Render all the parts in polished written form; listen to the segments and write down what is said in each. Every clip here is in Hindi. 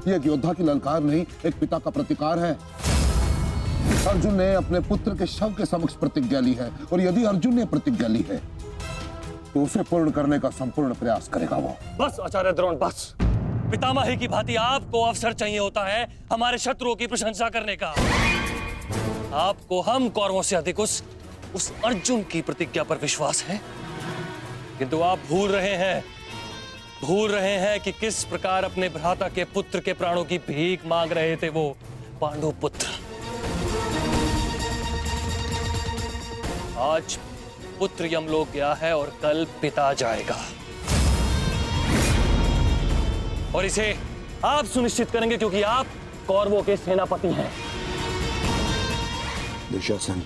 ये एक योद्धा की ललकार नहीं, एक पिता का प्रतिकार है। अर्जुन ने अपने पुत्र के शव के समक्ष प्रतिज्ञा ली है, और यदि अर्जुन ने प्रतिज्ञा ली है तो उसे पूर्ण करने का संपूर्ण प्रयास करेगा वो। बस आचार्य द्रोण, बस। पितामही की भांति आपको अवसर चाहिए होता है हमारे शत्रुओं की प्रशंसा करने का। आपको हम कौरवों से अधिक उस अर्जुन की प्रतिज्ञा पर विश्वास है, किंतु आप भूल रहे हैं कि किस प्रकार अपने भ्राता के पुत्र के प्राणों की भीख मांग रहे थे वो पांडु पुत्र। आज पुत्र यमलोक गया है और कल पिता जाएगा, और इसे आप सुनिश्चित करेंगे क्योंकि आप कौरवों के सेनापति हैं। दुशासन,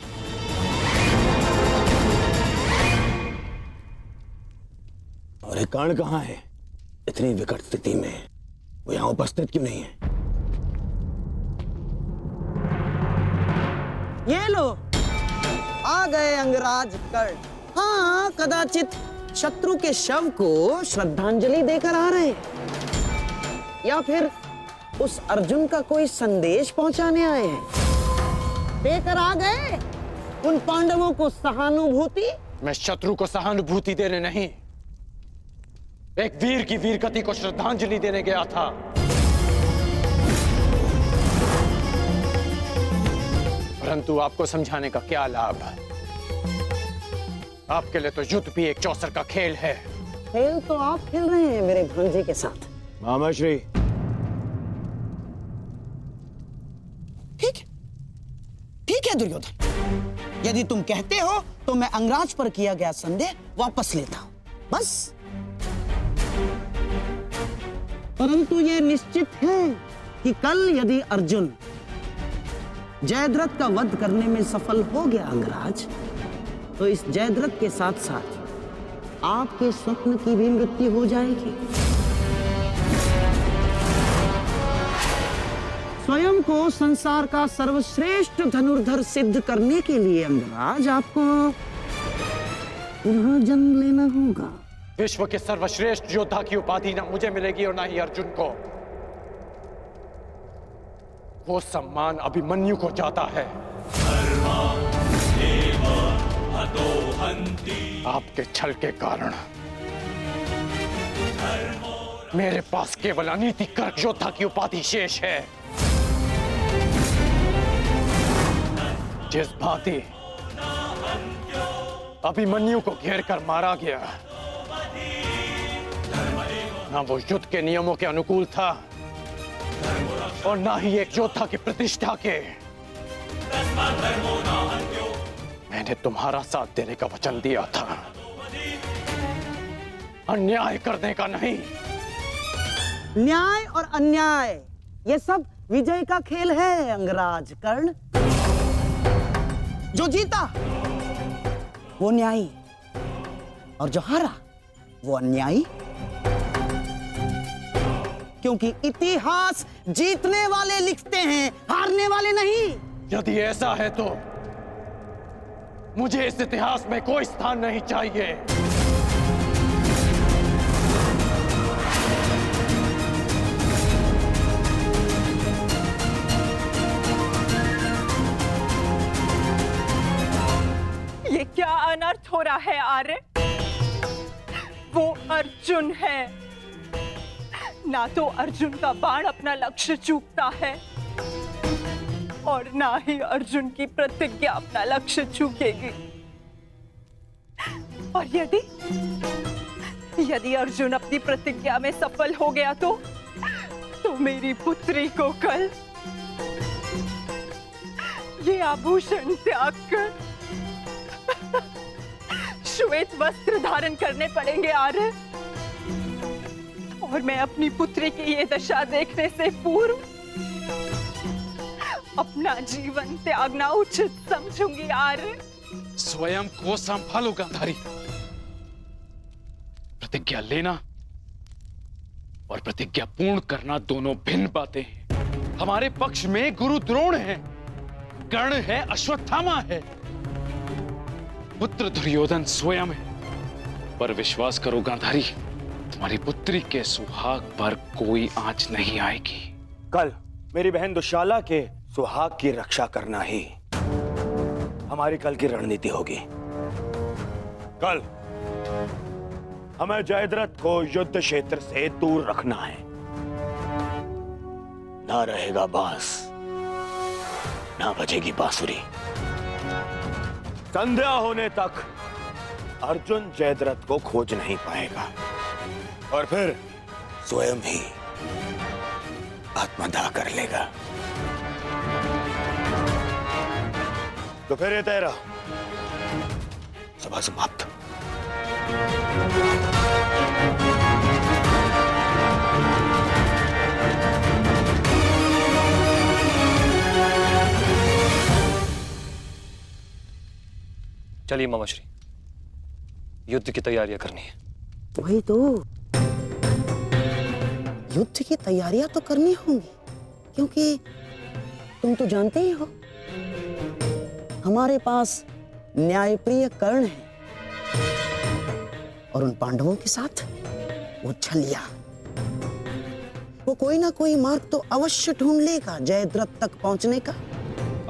और एक कर्ण कहां है? इतनी विकट स्थिति में वो यहां उपस्थित क्यों नहीं है? ये लो, आ गए अंगराज कर्ण। हाँ, कदाचित शत्रु के शव को श्रद्धांजलि देकर आ रहे, या फिर उस अर्जुन का कोई संदेश पहुंचाने आए हैं। देकर आ गए उन पांडवों को सहानुभूति। मैं शत्रु को सहानुभूति देने नहीं, एक वीर की वीरगति को श्रद्धांजलि देने गया था। परंतु आपको समझाने का क्या लाभ? आपके लिए तो युद्ध भी एक चौसर का खेल है। खेल तो आप खेल रहे हैं मेरे भांजे के साथ। मामाश्री, ठीक है दुर्योधन, यदि तुम कहते हो तो मैं अंगराज पर किया गया संदेह वापस लेता हूं, बस। परंतु यह निश्चित है कि कल यदि अर्जुन जयद्रथ का वध करने में सफल हो गया अंगराज, तो इस जयद्रथ के साथ साथ आपके स्वप्न की भी मृत्यु हो जाएगी। स्वयं को संसार का सर्वश्रेष्ठ धनुर्धर सिद्ध करने के लिए अंगराज आपको पुनः जन्म लेना होगा। विश्व के सर्वश्रेष्ठ योद्धा की उपाधि ना मुझे मिलेगी और ना ही अर्जुन को। वो सम्मान अभिमन्यु को जाता है। आपके छल के कारण मेरे पास केवल अनीतिकर योद्धा की उपाधि शेष है। जिस भांति अभिमन्यु को घेर कर मारा गया, ना वो युद्ध के नियमों के अनुकूल था और ना ही एक योद्धा की प्रतिष्ठा के। मैंने तुम्हारा साथ देने का वचन दिया था, अन्याय करने का नहीं। न्याय और अन्याय ये सब विजय का खेल है अंगराज कर्ण। जो जीता वो न्यायी और जो हारा वो अन्यायी, क्योंकि इतिहास जीतने वाले लिखते हैं, हारने वाले नहीं। यदि ऐसा है तो मुझे इस इतिहास में कोई स्थान नहीं चाहिए। ये क्या अनर्थ हो रहा है आर्य? वो अर्जुन है, ना तो अर्जुन का बाण अपना लक्ष्य चूकता है और ना ही अर्जुन की प्रतिज्ञा अपना लक्ष्य चूकेगी। और यदि अर्जुन अपनी प्रतिज्ञा में सफल हो गया तो मेरी पुत्री को कल ये आभूषण त्याग कर श्वेत वस्त्र धारण करने पड़ेंगे आर्य, और मैं अपनी पुत्री की ये दशा देखने से पूर्व अपना जीवन त्यागना उचित समझूंगी आर्य। स्वयं को संभालो गांधारी। प्रतिज्ञा लेना और प्रतिज्ञा पूर्ण करना दोनों भिन्न बातें हैं। हमारे पक्ष में गुरु द्रोण है, कर्ण है, अश्वत्थामा है, पुत्र दुर्योधन स्वयं है। पर विश्वास करो गांधारी, तुम्हारी पुत्री के सुहाग पर कोई आंच नहीं आएगी। कल मेरी बहन दुशाला के सुहाग की रक्षा करना ही हमारी कल की रणनीति होगी। कल हमें जयद्रथ को युद्ध क्षेत्र से दूर रखना है। ना रहेगा बांस, ना बजेगी बांसुरी। संध्या होने तक अर्जुन जयद्रथ को खोज नहीं पाएगा और फिर स्वयं ही आत्मदाह कर लेगा। तो फिर ये तेरा सभा समाप्त। चलिए मामाश्री, युद्ध की तैयारियां करनी है। वही तो, युद्ध की तैयारियां तो करनी होंगी, क्योंकि तुम तो जानते ही हो हमारे पास न्यायप्रिय कर्ण है और उन पांडवों के साथ वो छलिया। वो कोई ना कोई मार्ग तो अवश्य ढूंढ लेगा जयद्रथ तक पहुंचने का।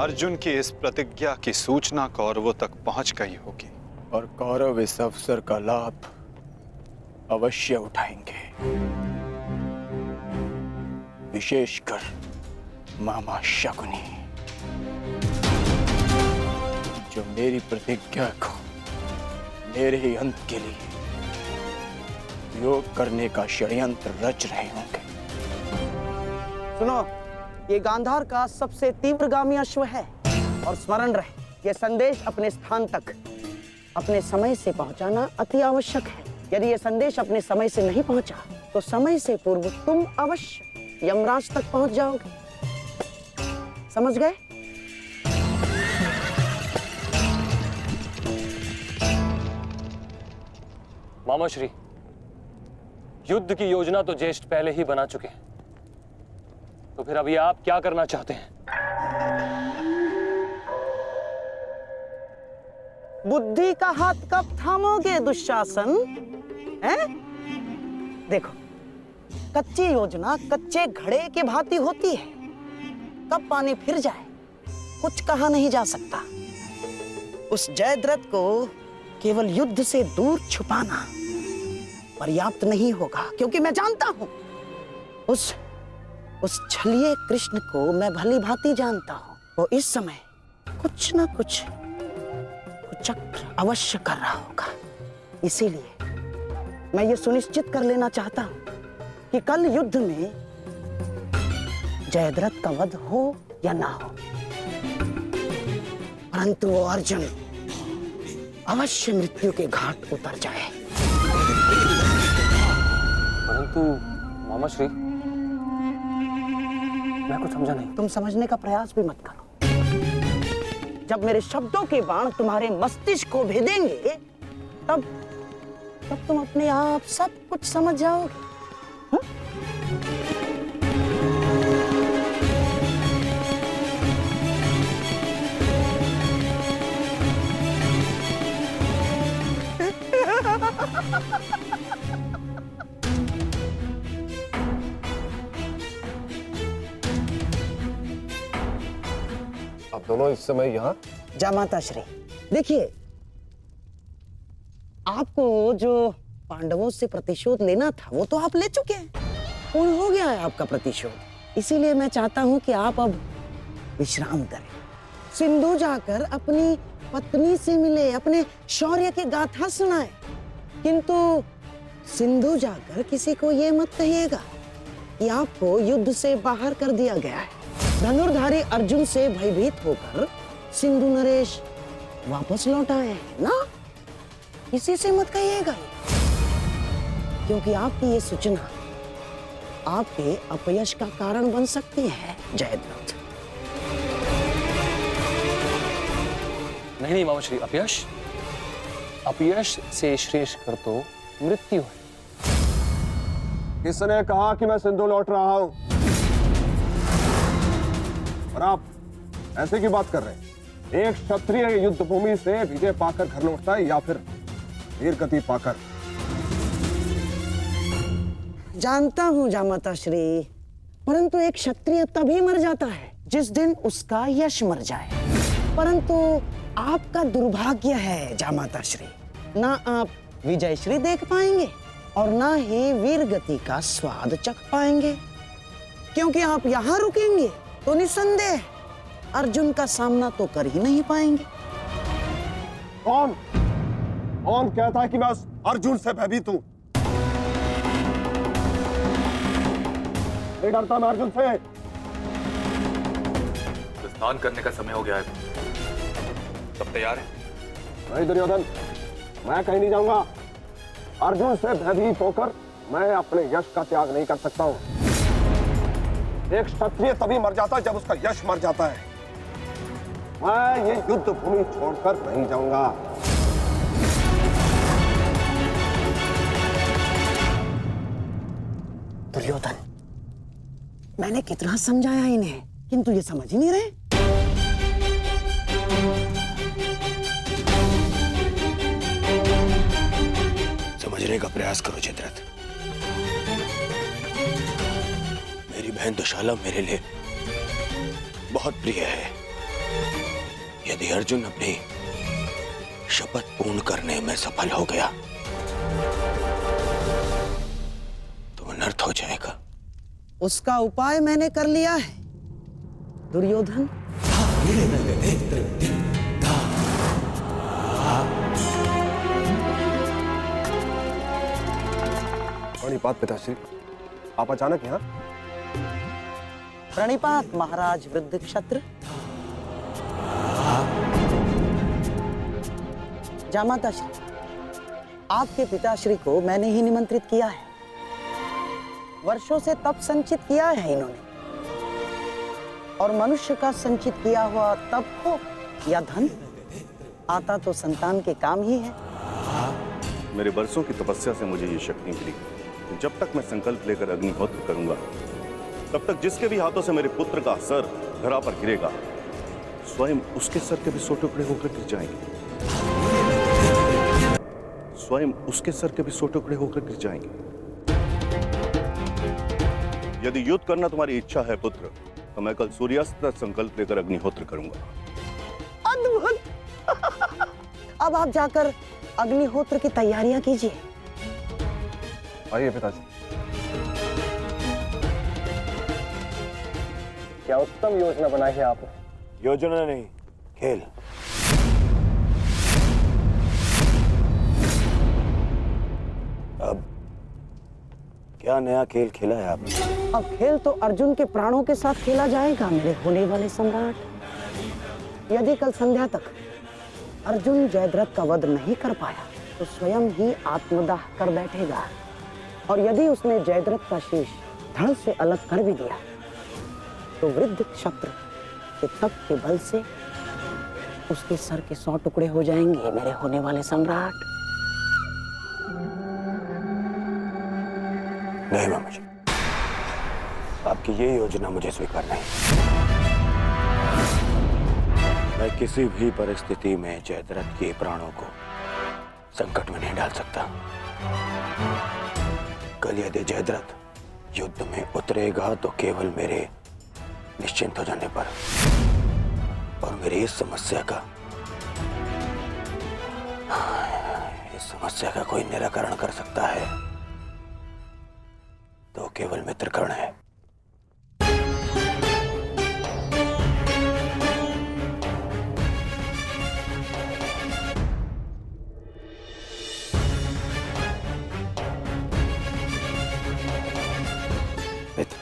अर्जुन की इस प्रतिज्ञा की सूचना कौरवों तक पहुंच गई होगी और कौरव इस अवसर का लाभ अवश्य उठाएंगे, विशेषकर मामा शकुनी, जो मेरी प्रतिज्ञा को मेरे ही अंत के लिए योग करने का षड्यंत्र रच रहे होंगे। सुनो, ये गांधार का सबसे तीव्रगामी अश्व है और स्मरण रहे, ये संदेश अपने स्थान तक अपने समय से पहुंचाना अति आवश्यक है। यदि ये संदेश अपने समय से नहीं पहुंचा तो समय से पूर्व तुम अवश्य यमराज तक पहुंच जाओगे। समझ गए? मामाश्री, युद्ध की योजना तो ज्येष्ठ पहले ही बना चुके हैं, तो फिर अभी आप क्या करना चाहते हैं? बुद्धि का हाथ कब थामोगे दुशासन? हैं? देखो, कच्ची योजना कच्चे घड़े के भांति होती है, कब पानी फिर जाए कुछ कहा नहीं जा सकता। उस जयद्रथ को केवल युद्ध से दूर छुपाना पर्याप्त नहीं होगा, क्योंकि मैं जानता हूं उस छलिए कृष्ण को मैं भली भांति जानता हूं। वो इस समय कुछ ना कुछ कुचक्र अवश्य कर रहा होगा। इसीलिए मैं ये सुनिश्चित कर लेना चाहता हूं कि कल युद्ध में जयद्रथ का वध हो या ना हो, परंतु वो अर्जुन अवश्य मृत्यु के घाट उतर जाए। परंतु मामाश्री, मैं कुछ समझा नहीं। तुम समझने का प्रयास भी मत करो। जब मेरे शब्दों के बाण तुम्हारे मस्तिष्क को भेदेंगे तब तुम अपने आप सब कुछ समझ जाओगे। आप दोनों इस समय यहाँ? जामाता श्री, देखिए, आपको जो पांडवों से प्रतिशोध लेना था वो तो आप ले चुके हैं, पूर्ण हो गया है आपका प्रतिशोध। इसीलिए मैं चाहता हूं कि आप अब विश्राम करें, सिंधु जाकर अपनी पत्नी से मिले, अपने शौर्य की गाथा सुनाए। किंतु सिंधु जाकर किसी को ये मत कहिएगा कि आपको युद्ध से बाहर कर दिया गया है। धनुर्धारी अर्जुन से भयभीत होकर सिंधु नरेश वापस लौट आए हैं ना, किसी से मत कहिएगा, क्योंकि आपकी ये सूचना आपके अपयश का कारण बन सकती है जयद्रथ। नहीं मामाश्री, अपयश से श्रेष्ठ कर तो मृत्यु है। किसने कहा कि मैं सिंधु लौट रहा हूं? और आप ऐसे की बात कर रहे हैं? एक क्षत्रिय युद्ध भूमि से विजय पाकर घर लौटता है या फिर वीर गति पाकर? जानता हूं जामाता श्री, परंतु एक क्षत्रिय तभी मर जाता है जिस दिन उसका यश मर जाए। परंतु आपका दुर्भाग्य है जामाता श्री, ना आप विजय श्री देख पाएंगे और ना ही वीर गति का स्वाद चख पाएंगे, क्योंकि आप यहाँ रुकेंगे तो निसंदेह अर्जुन का सामना तो कर ही नहीं पाएंगे। कौन कहता है कि मैं उस अर्जुन से भयभीत हूं? नहीं डरता मैं अर्जुन से। स्नान करने का समय हो गया है, सब तैयार हैं? नहीं दुर्योधन, मैं कहीं नहीं जाऊंगा। अर्जुन से भयभीत होकर मैं अपने यश का त्याग नहीं कर सकता हूं। एक क्षत्रिय तभी मर जाता है जब उसका यश मर जाता है। मैं ये युद्ध भूमि छोड़कर नहीं जाऊंगा। दुर्योधन, मैंने कितना समझाया इन्हें, किंतु ये समझ ही नहीं रहे। समझने का प्रयास करो जयद्रथ। मेरी बहन दुशाला मेरे लिए बहुत प्रिय है। यदि अर्जुन अपनी शपथ पूर्ण करने में सफल हो गया तो अनर्थ हो जाएगा। उसका उपाय मैंने कर लिया है दुर्योधन। प्रणिपात पिताश्री, आप अचानक यहाँ? प्रणिपात महाराज वृद्ध क्षत्र। जामाता श्री, आपके पिताश्री को मैंने ही निमंत्रित किया है। वर्षों से तप संचित किया है इन्होंने, और मनुष्य का संचित किया हुआ तप हो या धन, आता तो संतान के काम ही है। मेरे वर्षों की तपस्या से मुझे ये शक्ति मिली। जब तक मैं संकल्प लेकर अग्निहोत्र करूंगा, तब तक जिसके भी हाथों से मेरे पुत्र का सर धरा पर गिरेगा, स्वयं उसके सर के भी 100 टुकड़े होकर गिर जाएंगे। स्वयं उसके सर के भी 100 टुकड़े होकर गिर जाएंगे। यदि युद्ध करना तुम्हारी इच्छा है पुत्र, तो मैं कल सूर्यास्त तक संकल्प लेकर अग्निहोत्र करूंगा। अद्भुत। अब आप जाकर अग्निहोत्र की तैयारियां कीजिए। आइए पिताजी। क्या उत्तम योजना बनाई है आपने। योजना नहीं, खेल। अब क्या नया खेल खेला है आपने? अब खेल तो अर्जुन के प्राणों के साथ खेला जाएगा मेरे होने वाले सम्राट। यदि कल संध्या तक अर्जुन जयद्रथ का वध नहीं कर पाया तो स्वयं ही आत्मदाह कर बैठेगा, और यदि उसने जयद्रथ का शीश धड़ से अलग कर भी दिया तो वृद्ध क्षत्र के तप के बल से उसके सर के 100 टुकड़े हो जाएंगे मेरे होने वाले सम्राट। नहीं मामा जी, आपकी ये योजना मुझे स्वीकार नहीं। मैं किसी भी परिस्थिति में जयद्रथ के प्राणों को संकट में नहीं डाल सकता। कल यदि जयद्रथ युद्ध में उतरेगा तो केवल मेरे निश्चिंत हो जाने पर, और मेरी इस समस्या का कोई निराकरण कर सकता है तो केवल मित्रकर्ण है। मित्र,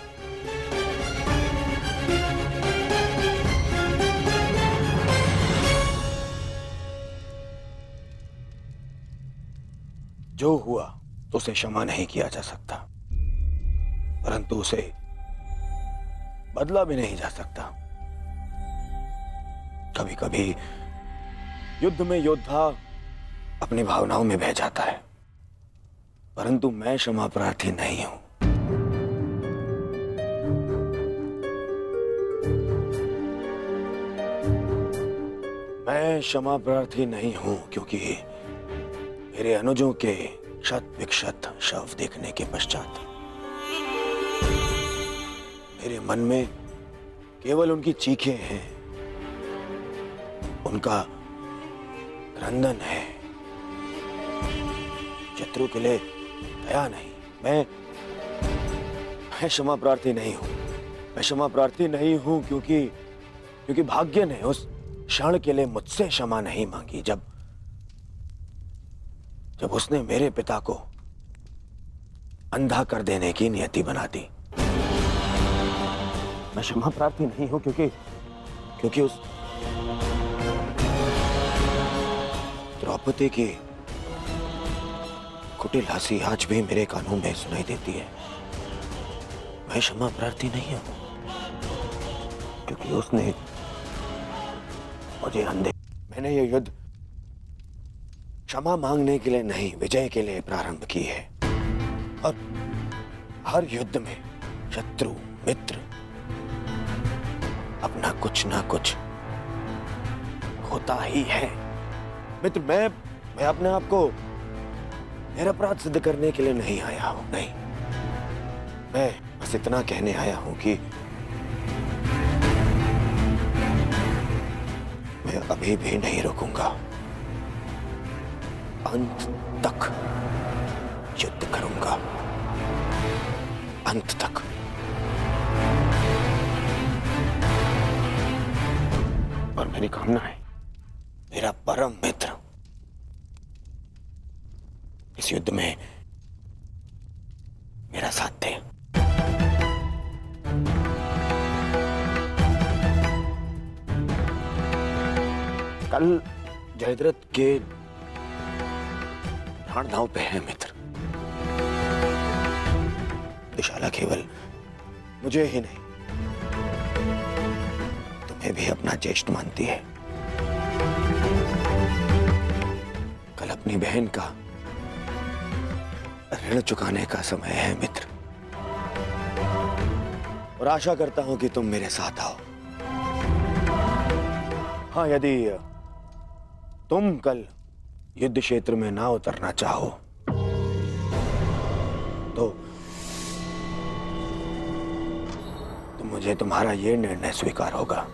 जो हुआ उसे क्षमा नहीं किया जा सकता, परंतु उसे बदला भी नहीं जा सकता। कभी कभी युद्ध में योद्धा अपनी भावनाओं में बह जाता है, परंतु मैं क्षमा प्रार्थी नहीं हूं। मैं क्षमा प्रार्थी नहीं हूं क्योंकि मेरे अनुजों के शत विक्षत शव देखने के पश्चात मेरे मन में केवल उनकी चीखें हैं, उनका क्रंदन है। शत्रु के लिए दया नहीं। मैं क्षमा प्रार्थी नहीं हूं। मैं क्षमा प्रार्थी नहीं हूं क्योंकि भाग्य ने उस क्षण के लिए मुझसे क्षमा नहीं मांगी जब उसने मेरे पिता को अंधा कर देने की नियति बना दी। मैं क्षमा प्रार्थी नहीं हूं क्योंकि उस द्रौपदी की कुटिल हंसी आज भी मेरे कानों में सुनाई देती है। मैं क्षमा प्रार्थी नहीं हूं क्योंकि उसने मुझे अंधे। मैंने ये युद्ध क्षमा मांगने के लिए नहीं, विजय के लिए प्रारंभ की है। और हर युद्ध में शत्रु मित्र अपना कुछ ना कुछ होता ही है। मित्र, मैं अपने आप को निरपराध सिद्ध करने के लिए नहीं आया हूं। नहीं, मैं बस इतना कहने आया हूं कि मैं अभी भी नहीं रुकूंगा। अंत तक युद्ध करूंगा, अंत तक। और मेरी कामना है मेरा परम मित्र इस युद्ध में मेरा साथ दे। कल जयद्रथ के प्राण दांव पे है मित्र। दुशाला केवल मुझे ही नहीं, तुम्हें भी अपना ज्येष्ठ मानती है। कल अपनी बहन का ऋण चुकाने का समय है मित्र, और आशा करता हूं कि तुम मेरे साथ आओ। हाँ, यदि तुम कल युद्ध क्षेत्र में ना उतरना चाहो तो मुझे तुम्हारा यह निर्णय स्वीकार होगा,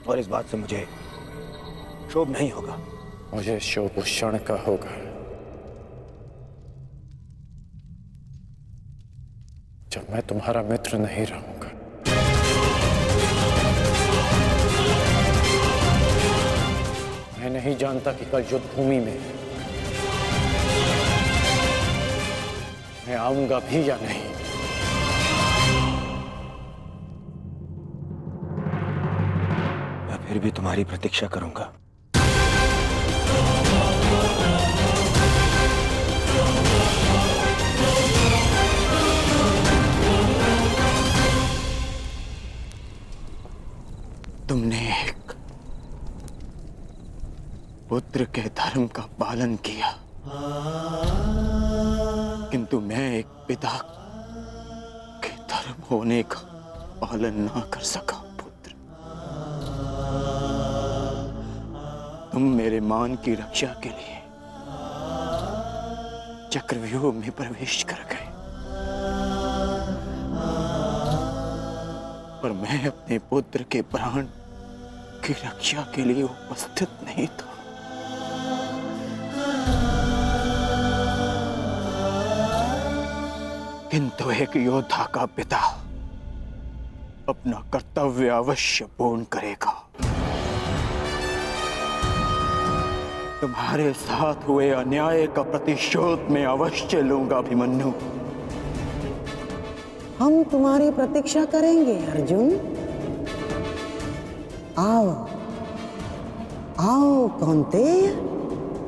और इस बात से मुझे क्षोभ नहीं होगा। मुझे क्षोभ उस क्षण का होगा जब मैं तुम्हारा मित्र नहीं रहूंगा। मैं नहीं जानता कि कल युद्ध भूमि में मैं आऊंगा भी या नहीं। मैं फिर भी तुम्हारी प्रतीक्षा करूंगा। तुमने एक पुत्र के धर्म का पालन किया, किंतु मैं एक पिता के धर्म होने का पालन ना कर सका। पुत्र, तुम मेरे मान की रक्षा के लिए चक्रव्यूह में प्रवेश कर गए, पर मैं अपने पुत्र के प्राण की रक्षा के लिए उपस्थित नहीं था। किंतु एक योद्धा का पिता अपना कर्तव्य अवश्य पूर्ण करेगा। तुम्हारे साथ हुए अन्याय का प्रतिशोध मैं अवश्य लूंगा अभिमन्यु। हम तुम्हारी प्रतीक्षा करेंगे अर्जुन। आओ आओ कौन्तेय,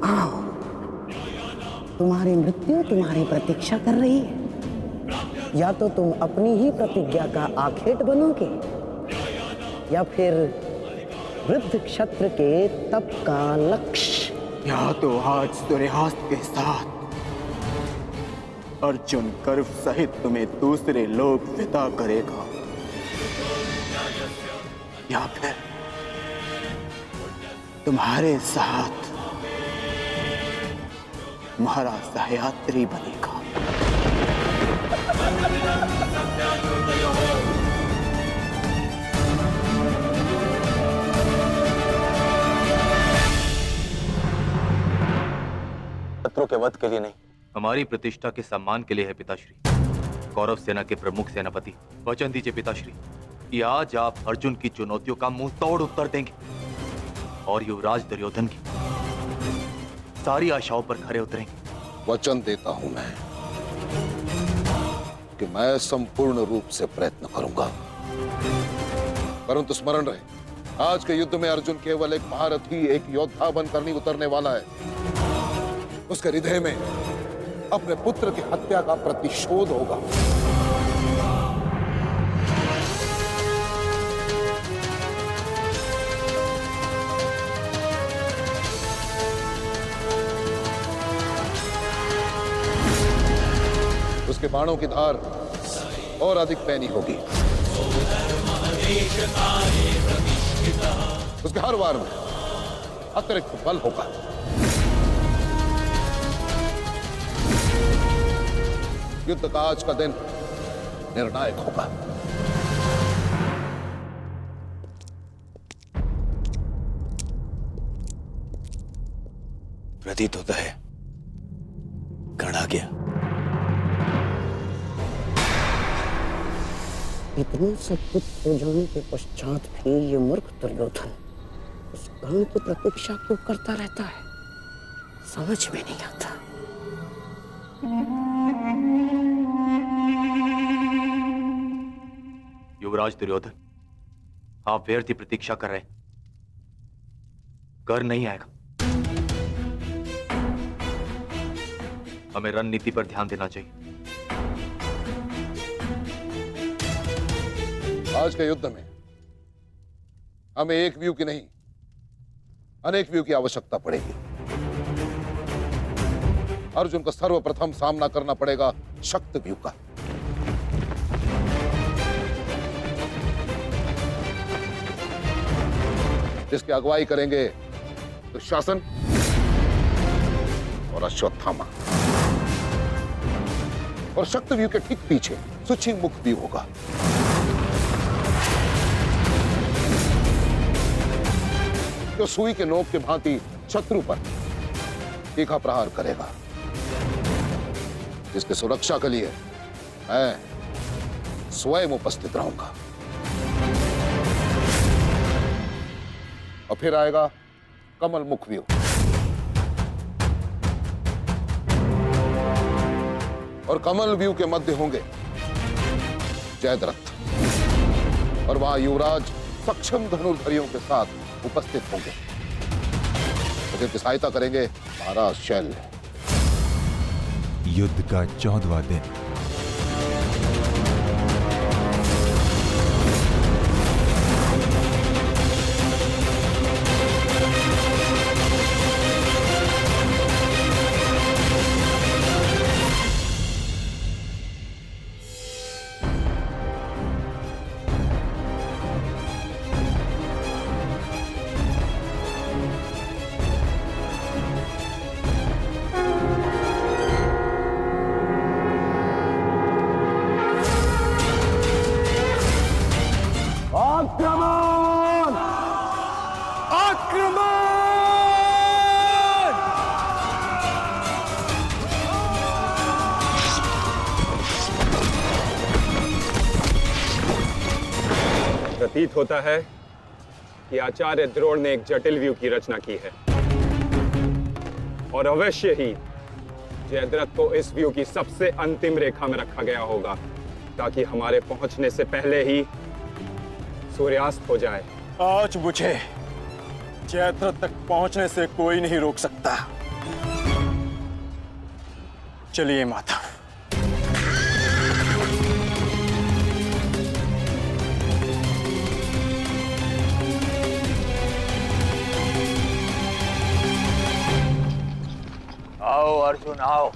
आओ। तुम्हारी मृत्यु तुम्हारी प्रतीक्षा कर रही है। या तो तुम अपनी ही प्रतिज्ञा का आखेट बनोगे, या फिर वृद्ध क्षत्र के तप का लक्ष्य। या तो आज सूर्यास्त के साथ अर्जुन गर्व सहित तुम्हें दूसरे लोक विदा करेगा, या फिर तुम्हारे साथ महाराज सहयात्री बनेगा। शत्रुओं के वध के लिए नहीं। हमारी प्रतिष्ठा के सम्मान के लिए है पिताश्री। कौरव सेना के प्रमुख सेनापति, वचन दीजिए पिताश्री कि आज आप अर्जुन की चुनौतियों का मुंह तोड़ उत्तर देंगे और युवराज दुर्योधन की सारी आशाओं पर खरे उतरेंगे। वचन देता हूं मैं कि मैं संपूर्ण रूप से प्रयत्न करूंगा, परंतु स्मरण रहे, आज के युद्ध में अर्जुन केवल एक महारथी, एक योद्धा बनकर नहीं उतरने वाला है। उसके हृदय में अपने पुत्र की हत्या का प्रतिशोध होगा। उसके बाणों की धार और अधिक पैनी होगी। उसके हर वार में अतिरिक्त बल होगा। युद्ध का आज का दिन निर्णायक होगा। प्रतीत होता है गण आ गया। इतने सब कुछ हो जाने के पश्चात भी ये मूर्ख दुर्योधन उस गण की प्रतीक्षा क्यों करता रहता है, समझ में नहीं आता। युवराज दुर्योधन, आप व्यर्थ ही प्रतीक्षा कर रहे हैं। कर नहीं आएगा। हमें रणनीति पर ध्यान देना चाहिए। आज के युद्ध में हमें एक व्यू की नहीं, अनेक व्यू की आवश्यकता पड़ेगी। अर्जुन को सर्वप्रथम सामना करना पड़ेगा शक्ति व्यू का। जिसकी अगुवाई करेंगे दुशासन और अश्वत्थामा, और शक्ति व्यू के ठीक पीछे सुचिमुख व्यू होगा। जो सुई के नोक के भांति शत्रु पर तीखा प्रहार करेगा, जिसकी सुरक्षा के लिए मैं स्वयं उपस्थित रहूंगा। और फिर आएगा कमल मुख व्यू, और कमल व्यू के मध्य होंगे जयद्रथ, और वहां युवराज सक्षम धनुर्धरियों के साथ उपस्थित होंगे, जिनकी सहायता करेंगे महाराज शैल्य। युद्ध का 14वां दिन। प्रतीत होता है कि आचार्य द्रोण ने एक जटिल व्यू की रचना की है, और अवश्य ही जयद्रथ को इस व्यू की सबसे अंतिम रेखा में रखा गया होगा, ताकि हमारे पहुंचने से पहले ही सूर्यास्त हो जाए। आज मुझे जयद्रथ तक पहुंचने से कोई नहीं रोक सकता। चलिए माता। आओ अर्जुन आओ।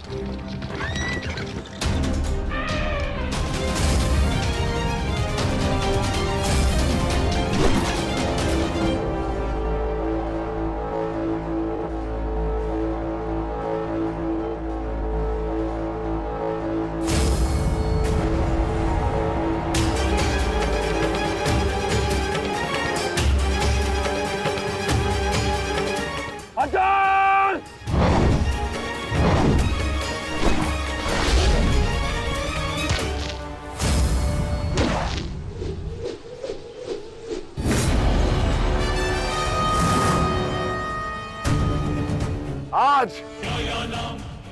आज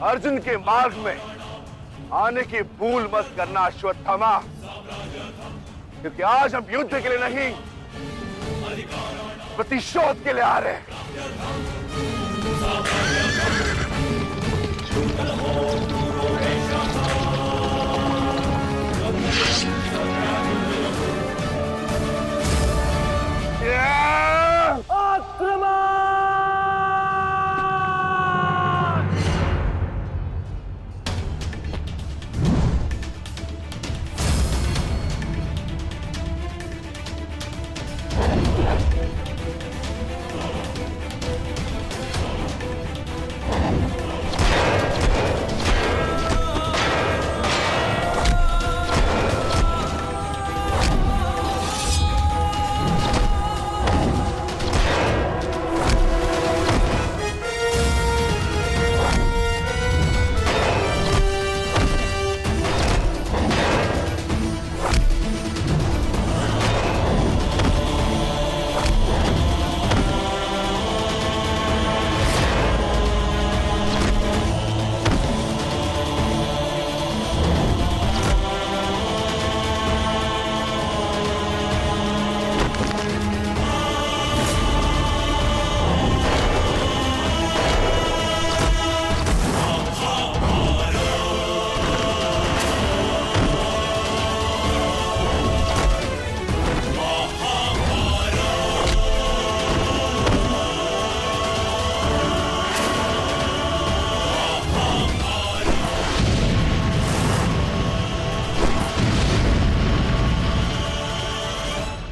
अर्जुन के मार्ग में आने की भूल मत करना अश्वत्थामा, क्योंकि आज हम युद्ध के लिए नहीं, प्रतिशोध के लिए आ रहे हैं।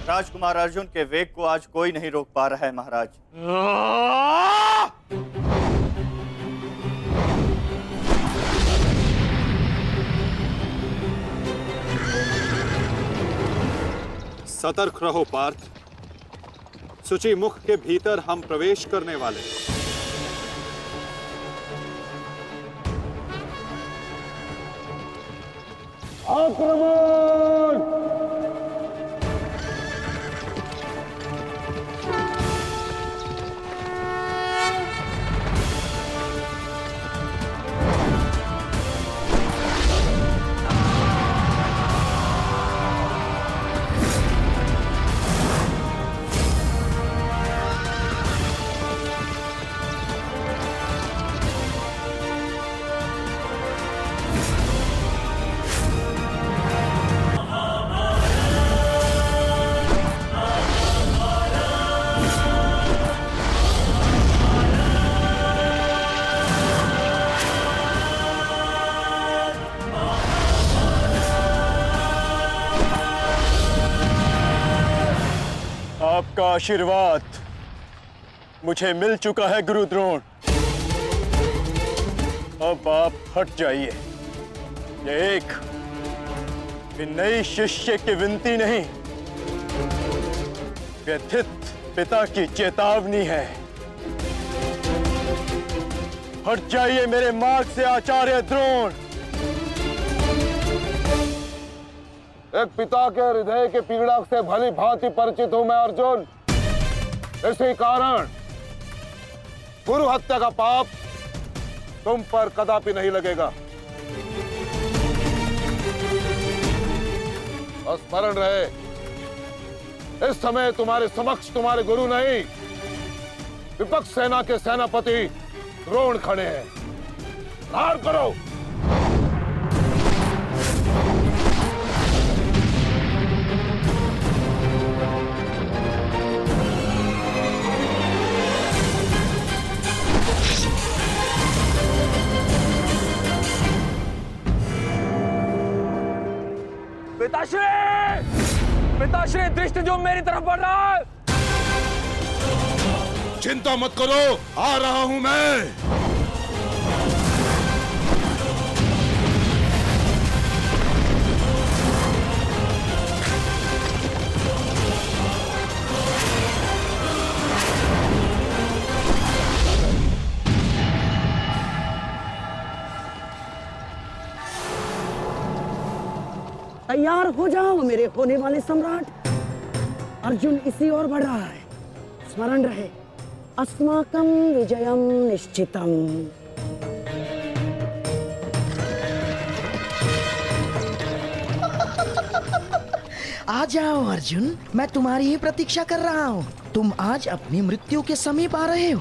राजकुमार अर्जुन के वेग को आज कोई नहीं रोक पा रहा है महाराज। सतर्क रहो पार्थ, सूची मुख के भीतर हम प्रवेश करने वाले हैं। आक्रमण! आपका आशीर्वाद मुझे मिल चुका है गुरु द्रोण। अब आप हट जाइए। ये एक नई शिष्य की विनती नहीं, व्यथित पिता की चेतावनी है। हट जाइए मेरे मार्ग से आचार्य द्रोण। एक पिता के हृदय के पीड़ा से भली भांति परिचित हूं मैं अर्जुन। इसी कारण गुरु हत्या का पाप तुम पर कदापि नहीं लगेगा। स्मरण रहे, इस समय तुम्हारे समक्ष तुम्हारे गुरु नहीं, विपक्ष सेना के सेनापति द्रोण खड़े हैं। धार करो। पिताश्री दृष्टि जो मेरी तरफ बढ़ रहा है। चिंता मत करो, आ रहा हूं मैं। तैयार हो जाओ मेरे होने वाले सम्राट। अर्जुन इसी ओर बढ़ रहा है। स्मरण रहे, अस्माकं विजयं निश्चितम्। आ जाओ अर्जुन, मैं तुम्हारी ही प्रतीक्षा कर रहा हूँ। तुम आज अपनी मृत्यु के समीप आ रहे हो।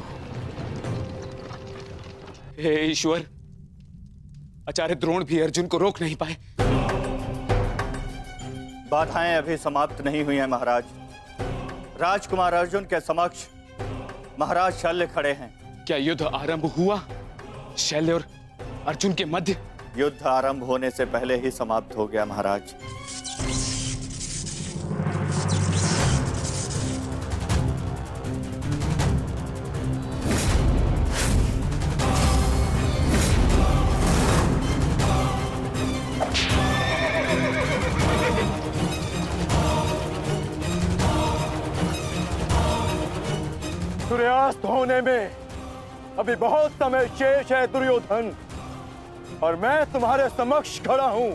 हे ईश्वर, आचार्य द्रोण भी अर्जुन को रोक नहीं पाए। बाधाएं अभी समाप्त नहीं हुई हैं महाराज। राजकुमार अर्जुन के समक्ष महाराज शल्य खड़े हैं। क्या युद्ध आरंभ हुआ शल्य और अर्जुन के मध्य? युद्ध आरंभ होने से पहले ही समाप्त हो गया महाराज। सूर्यास्त होने में अभी बहुत समय शेष है दुर्योधन, और मैं तुम्हारे समक्ष खड़ा हूं।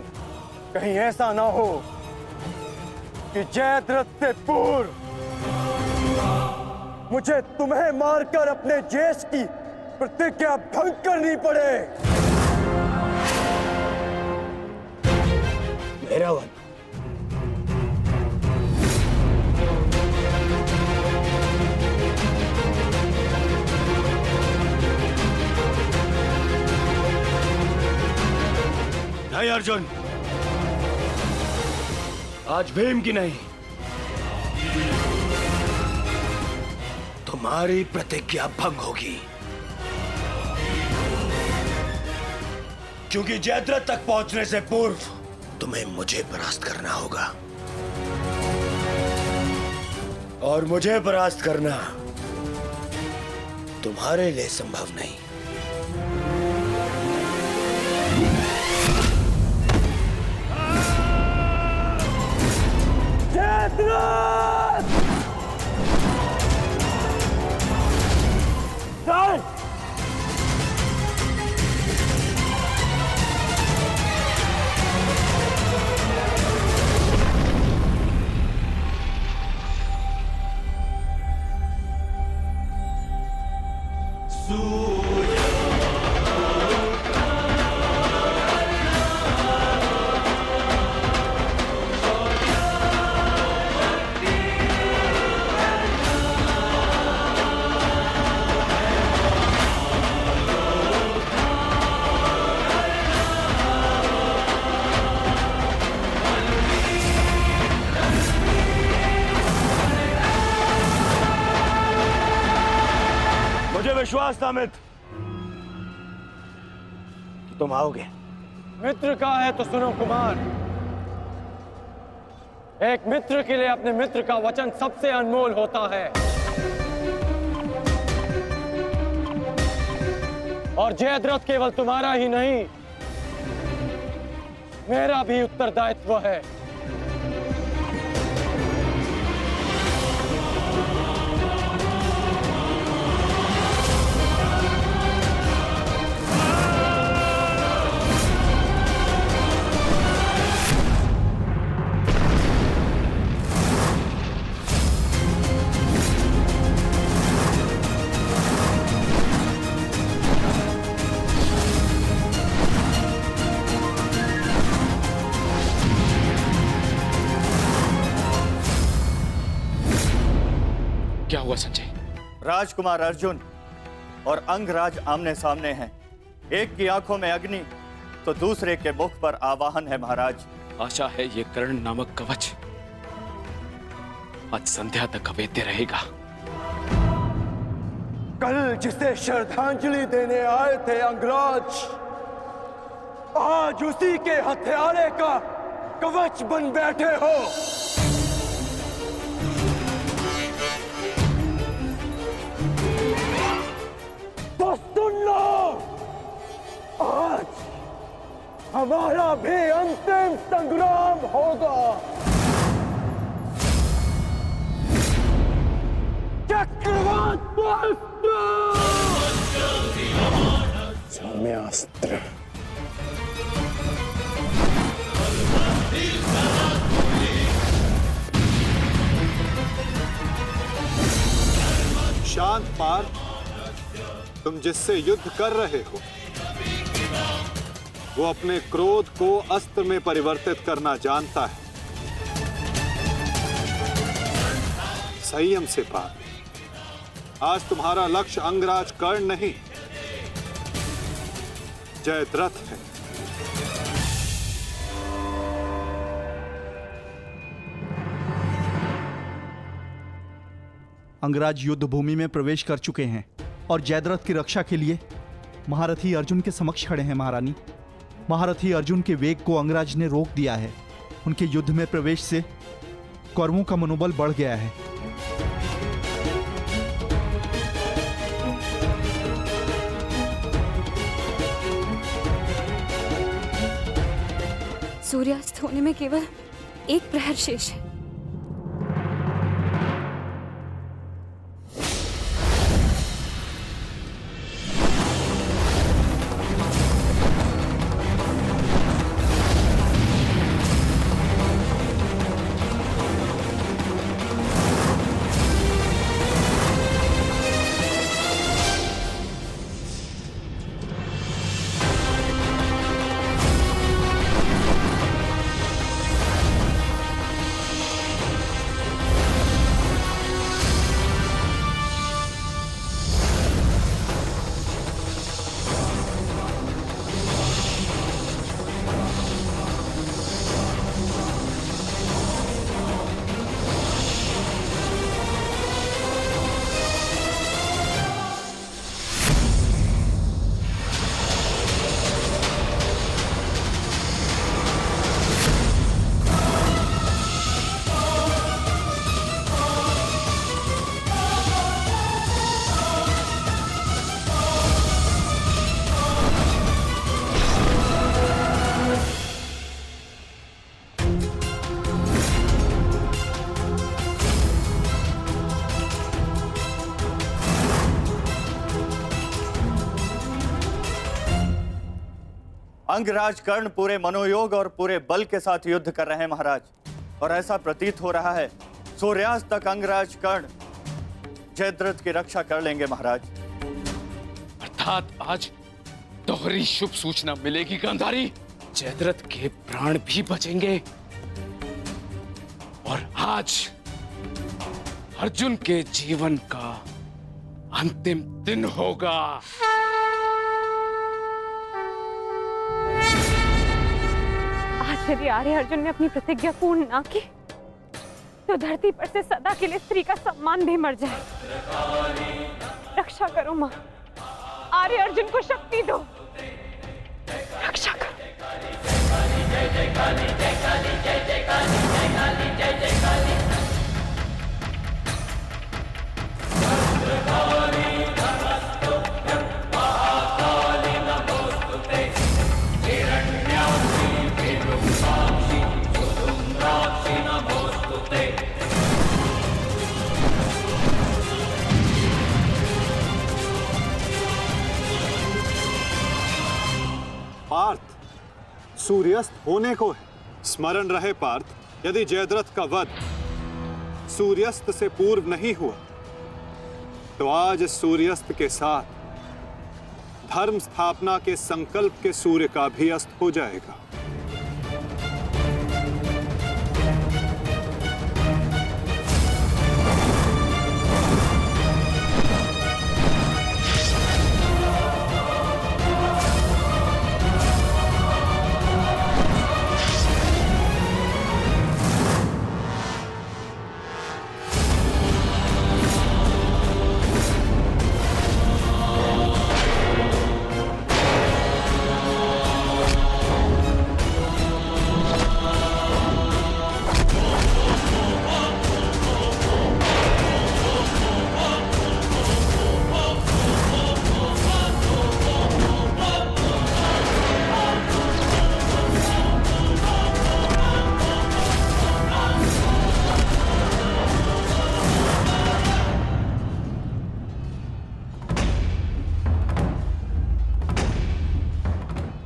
कहीं ऐसा ना हो कि जयद्रथ से पूर्व मुझे तुम्हें मारकर अपने जेश की प्रतिज्ञा भंग करनी पड़े। मेरा वन नहीं अर्जुन, आज भीम की नहीं, तुम्हारी प्रतिज्ञा भंग होगी, क्योंकि जयद्रथ तक पहुंचने से पूर्व तुम्हें मुझे परास्त करना होगा, और मुझे परास्त करना तुम्हारे लिए संभव नहीं। विश्वास था मित्र कि तुम आओगे। मित्र का है तो सुनो कुमार, एक मित्र के लिए अपने मित्र का वचन सबसे अनमोल होता है, और जयद्रथ केवल तुम्हारा ही नहीं, मेरा भी उत्तरदायित्व है। क्या हुआ संजय? राजकुमार अर्जुन और अंगराज आमने सामने हैं। एक की आंखों में अग्नि तो दूसरे के मुख पर आवाहन है महाराज। आशा है ये कर्ण नामक कवच आज संध्या तक अवेद्य रहेगा। कल जिसे श्रद्धांजलि देने आए थे अंगराज, आज उसी के हथियारे का कवच बन बैठे हो। तो सुन लो, आज हमारा भी अंतिम संग्राम होगा। चक्रवात सौम्यास्त्र। शांत पार्थ, तुम जिससे युद्ध कर रहे हो वो अपने क्रोध को अस्त्र में परिवर्तित करना जानता है। संयम से पार्थ, आज तुम्हारा लक्ष्य अंगराज कर्ण नहीं, जयद्रथ है। अंगराज युद्ध भूमि में प्रवेश कर चुके हैं और जयद्रथ की रक्षा के लिए महारथी अर्जुन के समक्ष खड़े हैं। महारानी, महारथी अर्जुन के वेग को अंगराज ने रोक दिया है। उनके युद्ध में प्रवेश से कौरवों का मनोबल बढ़ गया है। सूर्यास्त होने में केवल एक प्रहर शेष है। अंगराज कर्ण पूरे मनोयोग और पूरे बल के साथ युद्ध कर रहे हैं महाराज, और ऐसा प्रतीत हो रहा है सूर्यास्त तक अंगराज कर्ण जयद्रथ की रक्षा कर लेंगे महाराज। अर्थात आज दोहरी शुभ सूचना मिलेगी गांधारी। जयद्रथ के प्राण भी बचेंगे और आज अर्जुन के जीवन का अंतिम दिन होगा। आज यदि आर्य अर्जुन ने अपनी प्रतिज्ञा पूर्ण ना की तो धरती पर से सदा के लिए स्त्री का सम्मान भी मर जाए। रक्षा करो मां, आर्य अर्जुन को शक्ति दो, रक्षा करो। जय जय काली, जय काली, जय जय काली, जय काली, जय जय काली। पार्थ, सूर्यास्त होने को है। स्मरण रहे पार्थ, यदि जयद्रथ का वध सूर्यास्त से पूर्व नहीं हुआ तो आज सूर्यास्त के साथ धर्म स्थापना के संकल्प के सूर्य का भी अस्त हो जाएगा।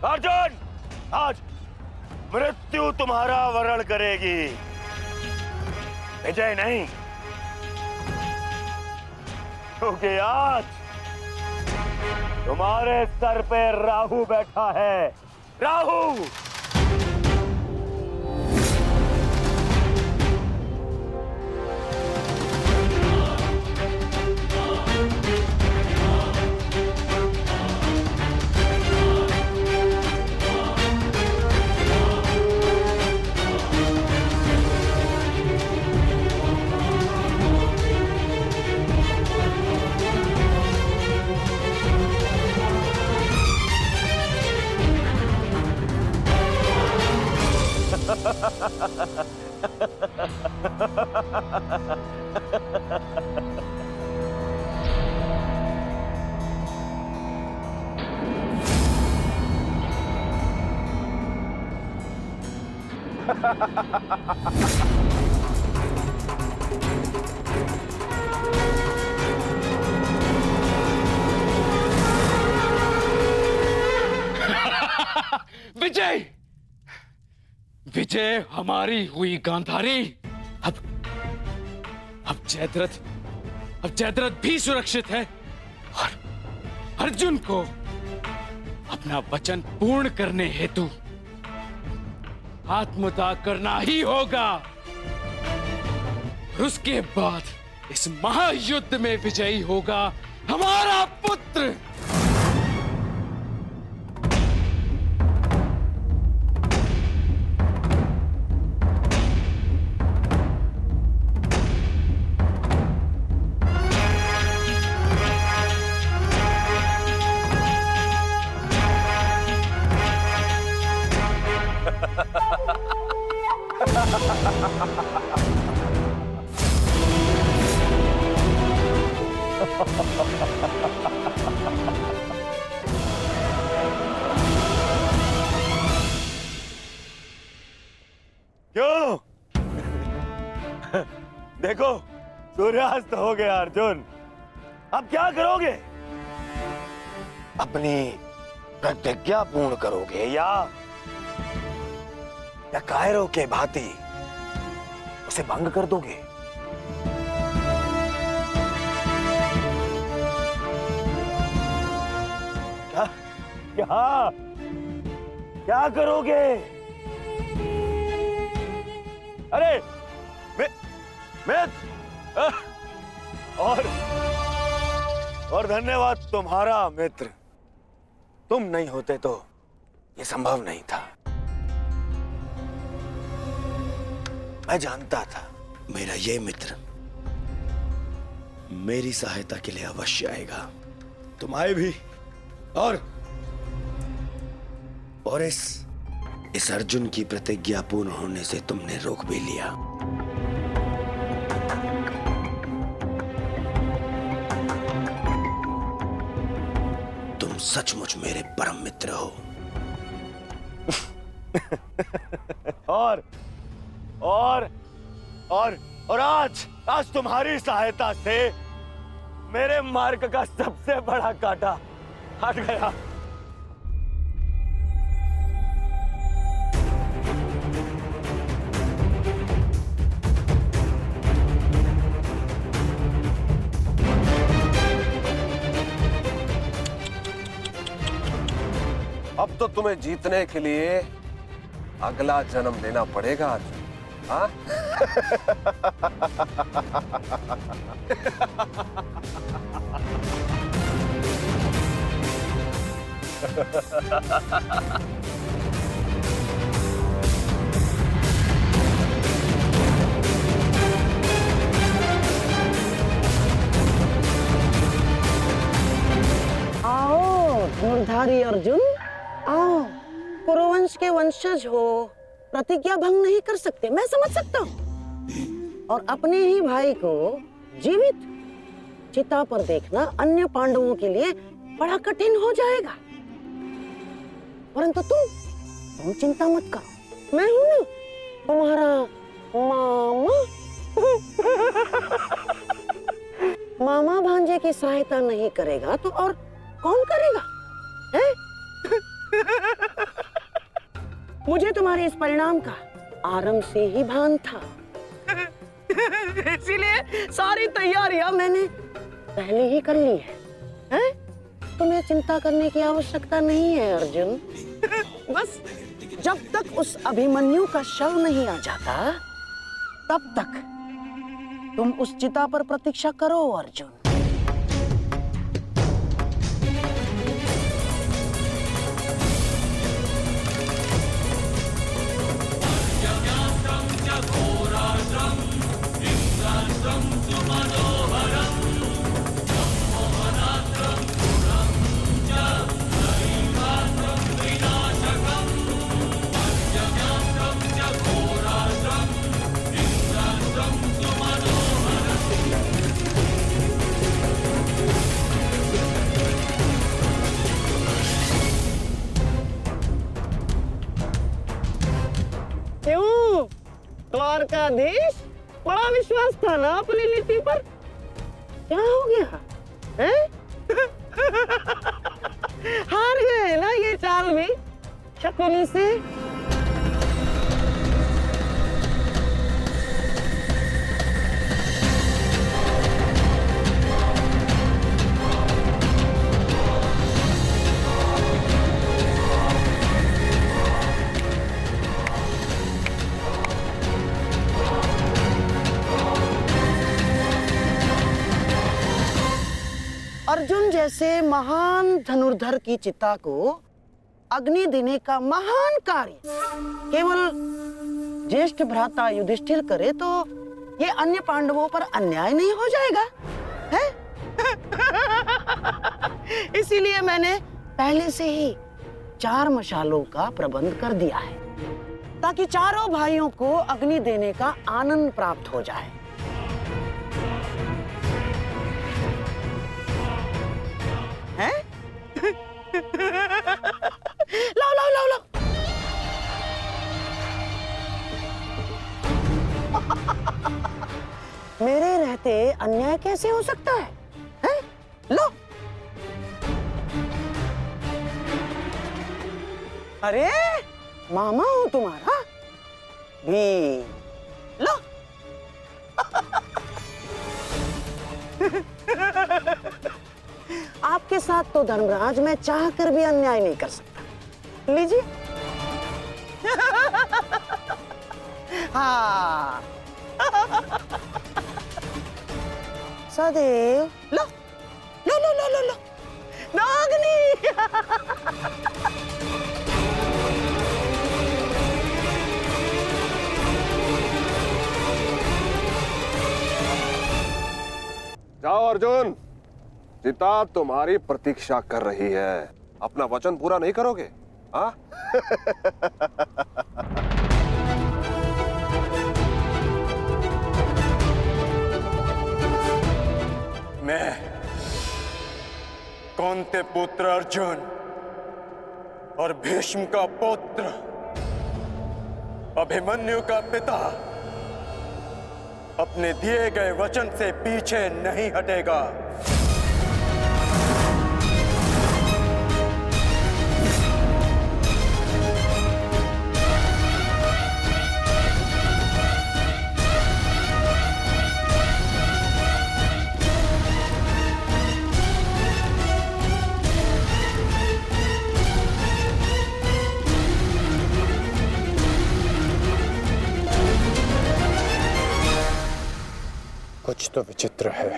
अर्जुन, आज मृत्यु तुम्हारा वरण करेगी, विजय नहीं। क्योंकि आज तुम्हारे सर पे राहु बैठा है। राहु! विजय! विजय हमारी हुई गांधारी। अब जयद्रथ भी सुरक्षित है और अर्जुन को अपना वचन पूर्ण करने हेतु आत्मदाह करना ही होगा। और उसके बाद इस महायुद्ध में विजयी होगा हमारा पुत्र। क्यों? देखो, सूर्यास्त हो गया अर्जुन। अब क्या करोगे? अपनी प्रतिज्ञा पूर्ण करोगे या कायरों के भांति उसे भंग कर दोगे? क्या करोगे? अरे और धन्यवाद तुम्हारा मित्र। तुम नहीं होते तो ये संभव नहीं था। मैं जानता था मेरा ये मित्र मेरी सहायता के लिए अवश्य आएगा। तुम आए भी और इस अर्जुन की प्रतिज्ञा पूर्ण होने से तुमने रोक भी लिया। तुम सचमुच मेरे परम मित्र हो। और आज तुम्हारी सहायता से मेरे मार्ग का सबसे बड़ा कांटा हट गया। अब तो तुम्हें जीतने के लिए अगला जन्म लेना पड़ेगा अर्जुन। हाँ? आओ धनुर्धारी अर्जुन, आओ। कुरुवंश के वंशज हो, प्रतिज्ञा भंग नहीं कर सकते, मैं समझ सकता हूँ। और अपने ही भाई को जीवित चिता पर देखना अन्य पांडवों के लिए बड़ा कठिन हो जाएगा। परंतु तुम चिंता मत करो, मैं हूं ना तुम्हारा मामा। मामा भांजे की सहायता नहीं करेगा तो और कौन करेगा? है? मुझे तुम्हारे इस परिणाम का आरंभ से ही भान था। इसीलिए सारी तैयारियां मैंने पहले ही कर ली है, हैं? तुम्हें चिंता करने की आवश्यकता नहीं है अर्जुन। बस जब तक उस अभिमन्यु का शव नहीं आ जाता तब तक तुम उस चिता पर प्रतीक्षा करो अर्जुन। क्यों द्वारकाधीश, बड़ा विश्वास था ना अपनी नीति पर? क्या हो गया हैं? हार गए ना ये चाल भी शकुनी से? अर्जुन जैसे महान धनुर्धर की चिता को अग्नि देने का महान कार्य केवल ज्येष्ठ भ्राता युधिष्ठिर करे तो ये अन्य पांडवों पर अन्याय नहीं हो जाएगा, है? इसीलिए मैंने पहले से ही 4 मशालों का प्रबंध कर दिया है ताकि चारों भाइयों को अग्नि देने का आनंद प्राप्त हो जाए। हैं? लाओ लाओ लाओ लाओ। मेरे रहते अन्याय कैसे हो सकता है? हैं? लो। अरे मामा हूं तुम्हारा भी, लो। आपके साथ तो धर्मराज मैं चाह कर भी अन्याय नहीं कर सकता। लीजिए। हाँ। सदैव लो लो लो लो लो लो नागनी। जाओ अर्जुन, चिता तुम्हारी प्रतीक्षा कर रही है। अपना वचन पूरा नहीं करोगे? हाँ? मैं कौंते पुत्र अर्जुन और भीष्म का पुत्र अभिमन्यु का पिता अपने दिए गए वचन से पीछे नहीं हटेगा। कुछ तो विचित्र है।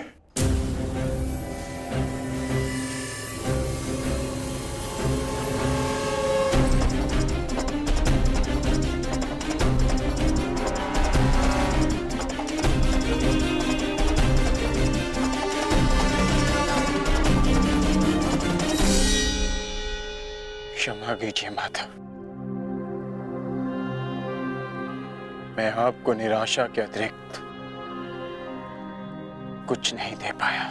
क्षमा कीजिए माता, मैं आपको निराशा के अतिरिक्त कुछ नहीं दे पाया।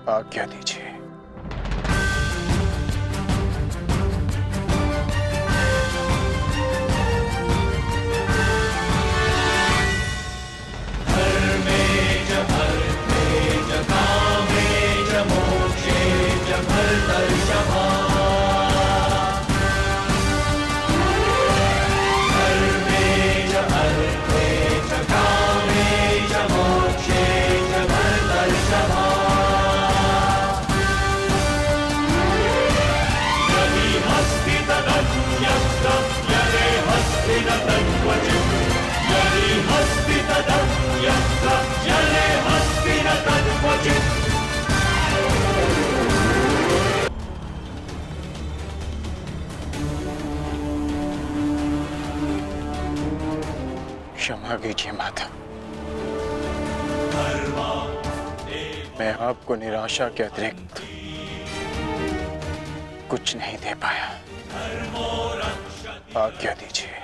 आज्ञा दीजिए। क्षमा कीजिए माता। मैं आपको निराशा के अतिरिक्त कुछ नहीं दे पाया। आज्ञा दीजिए।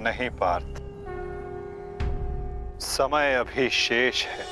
नहीं पार्थ, समय अभी शेष है।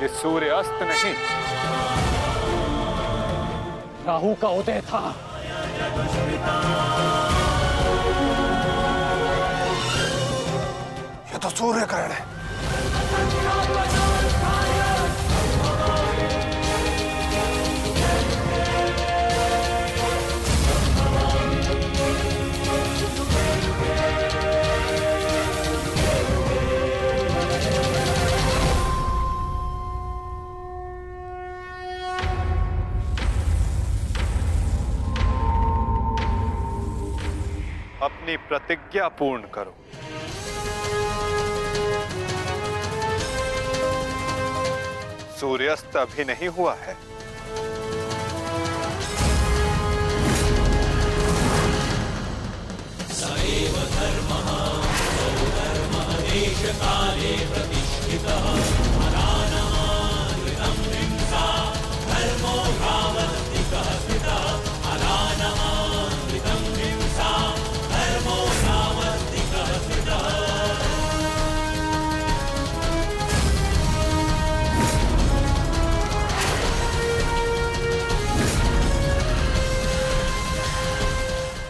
ये सूर्यास्त नहीं, राहु का उदय था। ये तो सूर्य ग्रहण है। अपनी प्रतिज्ञा पूर्ण करो। सूर्यास्त अभी नहीं हुआ है। सएव धर्मः सौधर्मः देशकाले प्रतिष्ठितः अनानमानृतं हिंसा धर्मो यावत्तिकः स्थितः अनानमानृतं हिंसा धर्मो यावत्तिकः स्थितः।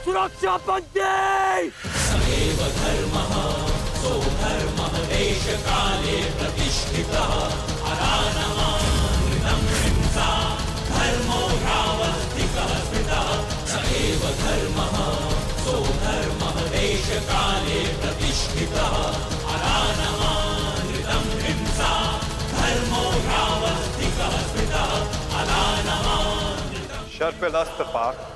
सुरक्षा पंक्ति। सएव धर्मः सौधर्मः देशकाले प्रतिष्ठितः अनानमानृतं हिंसा धर्मो यावत्तिकः स्थितः। सएव धर्मः सौधर्मः देशकाले प्रतिष्ठितः अनानमानृतं हिंसा धर्मो यावत्तिकः स्थितः अनानमानृतं। शर्पिलास्त्र पाक।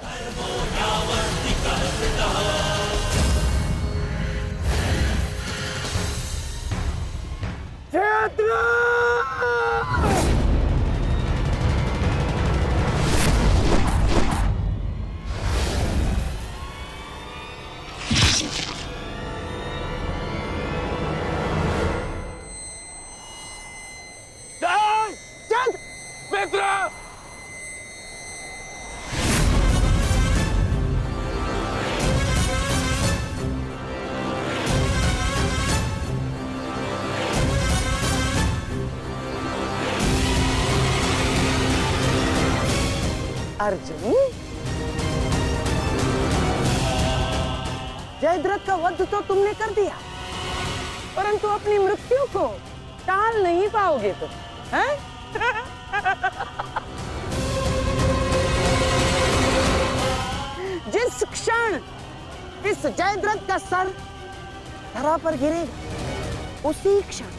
अर्जुन, जयद्रथ का वध तो तुमने कर दिया, परंतु अपनी मृत्यु को टाल नहीं पाओगे तुम, हैं? जिस क्षण इस जयद्रथ का सर धरा पर गिरेगा, उसी क्षण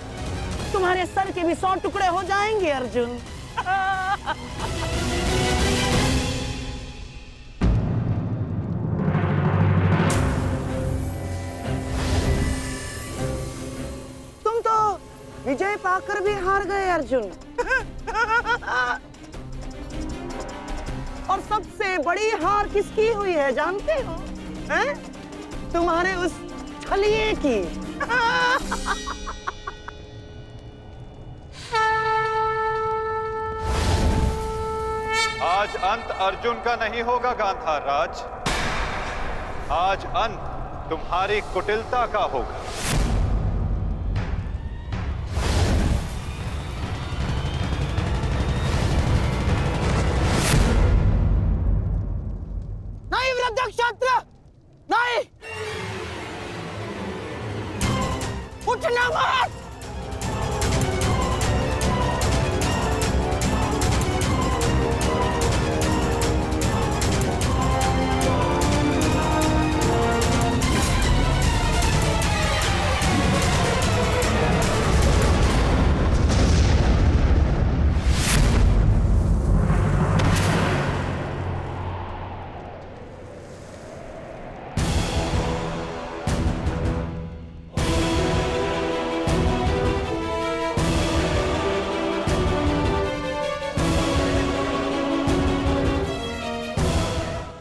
तुम्हारे सर के भी 100 टुकड़े हो जाएंगे अर्जुन। विजय पाकर भी हार गए अर्जुन। और सबसे बड़ी हार किसकी हुई है जानते हो? हैं? तुम्हारे उस छलिए की। आज अंत अर्जुन का नहीं होगा गांधार राज, आज अंत तुम्हारी कुटिलता का होगा। नहीं वृद्धक्षत्र, नहीं, उठना मत।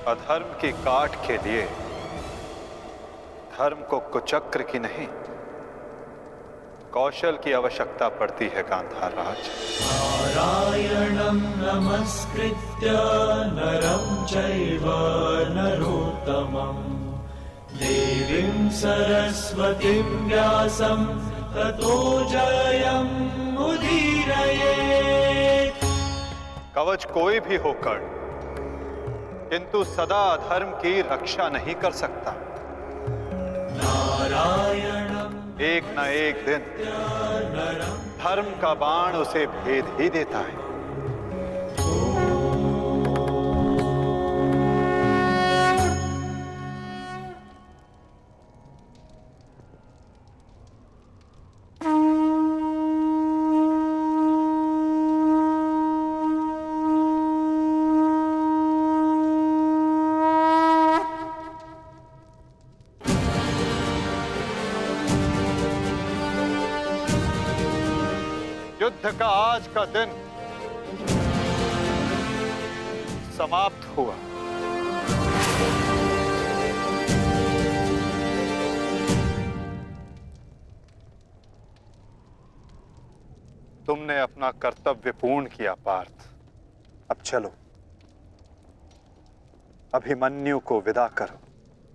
अधर्म की काट के लिए धर्म को कुचक्र की नहीं, कौशल की आवश्यकता पड़ती है गांधार राज। नारायणं नमस्कृत्य नरं चैव नरोत्तमं देवीं सरस्वतीं व्यासं ततो जयम् उदीरयेत्। कवच कोई भी होकर किंतु सदा अधर्म की रक्षा नहीं कर सकता। नारायणं एक न एक दिन धर्म का बाण उसे भेद ही देता है। युद्ध का आज का दिन समाप्त हुआ। तुमने अपना कर्तव्य पूर्ण किया पार्थ। अब चलो, अभिमन्यु को विदा करो।